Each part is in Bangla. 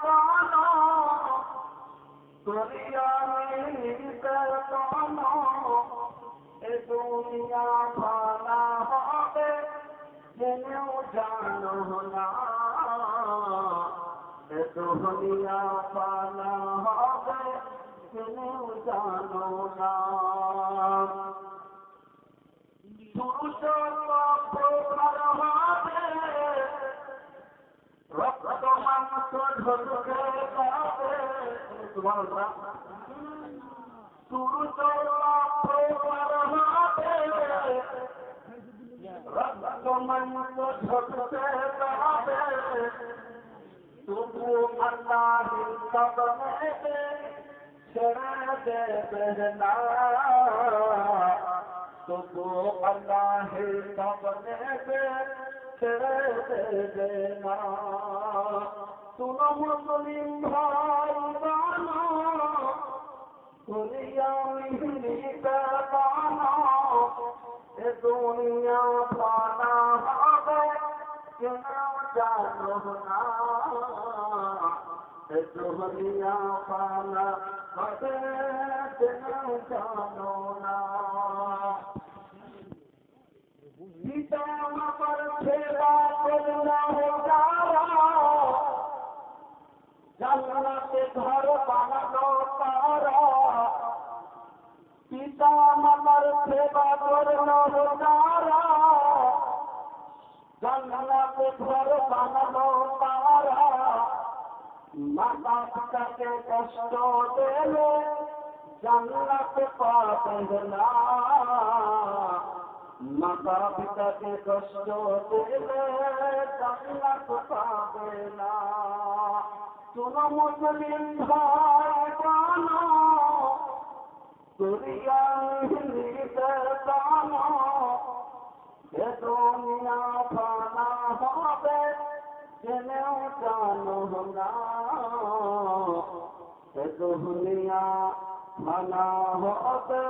জানো করিয়া মিলিতে জানো এ দুনিয়া ফানা হবে জেনেও জানো না এ দুনিয়া ফানা হবে জেনেও জানো না পুরুষ প্রকার হবে রক্ত মাংস ঝলকে যাবে সুবহানাল্লাহ পুরুষ প্রকার হবে রক্ত মাংস ঝলকে যাবে তবু আল্লাহর কদমে ছেড়ে দেবে না তবু আল্লাহর কদমে ছেড়ে দেবে না শুনো মুসলিম ভাই জানো করিয়া মিলিতে জানো এ দুনিয়া ফানা হবে কেউ জানো না এ দুনিয়া ফানা হবে কেউ জানো না পিতা মাতার সেবা করলা যারা জান্নাতে ঘর বানালো তারা পিতা মাতার সেবা করলা যারা জান্নাতে ঘর বানালো তারা মাতা পিতাকে কষ্ট দিলে জান্নাত পাবে না মাতা পিতাকে কষ্ট দিলে জান্নাত পাবে না শুনো মুসলিম ভাই জানো করিয়া মিলিতে জানো এ দুনিয়া ফানা হবে জেনেও জানো না এ দুনিয়া ফানা হবে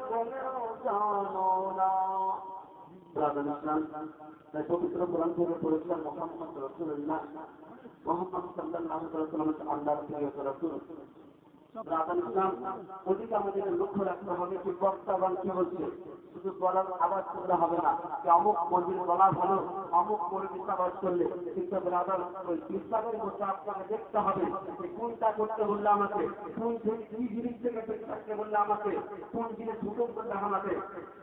জেনেও জানো না পবিত্র কোরআন থেকে পড়েছিলাম মুহাম্মদ রাসূলুল্লাহ মুহাম্মদ সাল্লাল্লাহু আলাইহি ওয়াসাল্লাম আল্লাহর প্রিয় রাসূল অধিক আমাদের লক্ষ্য রাখতে হবে কি বক্তাগণ কি বলছে শুধু বলার আওয়াজ করলে হবে না যে অমুক মন্দির বলা ভালো অমুক মন্দির আওয়াজ করলে কিন্তু ব্রাদার ওই ইসলামের মধ্যে আপনাকে দেখতে হবে যে কোনটা করতে বললে আমাকে কোন জিনিস থেকে থাকতে বললে আমাকে কোন জিনিস হুকুম করলে আমাকে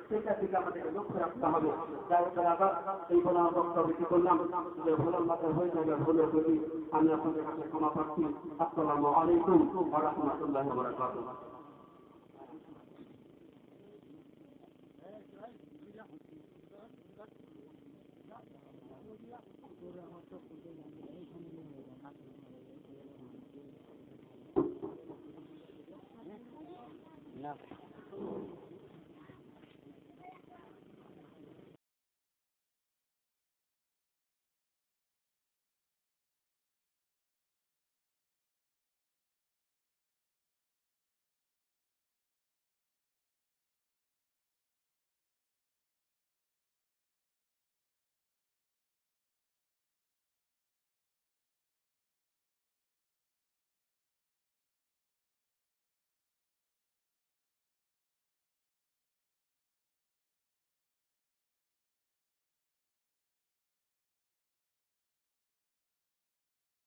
সেটা থেকে আমাদেরকে লক্ষ্য রাখতে হবে যাই ব্রাদার এই বলে আমার বক্তব্য কি করলাম যে ভুলের মাথায় হয়ে যাবে ভুলে বলি আমি আপনাদের কাছে ক্ষমা প্রার্থী আসসালামু আলাইকুম ওয়া রাহমাতুল্লাহি ওয়া বারাকাতুহু না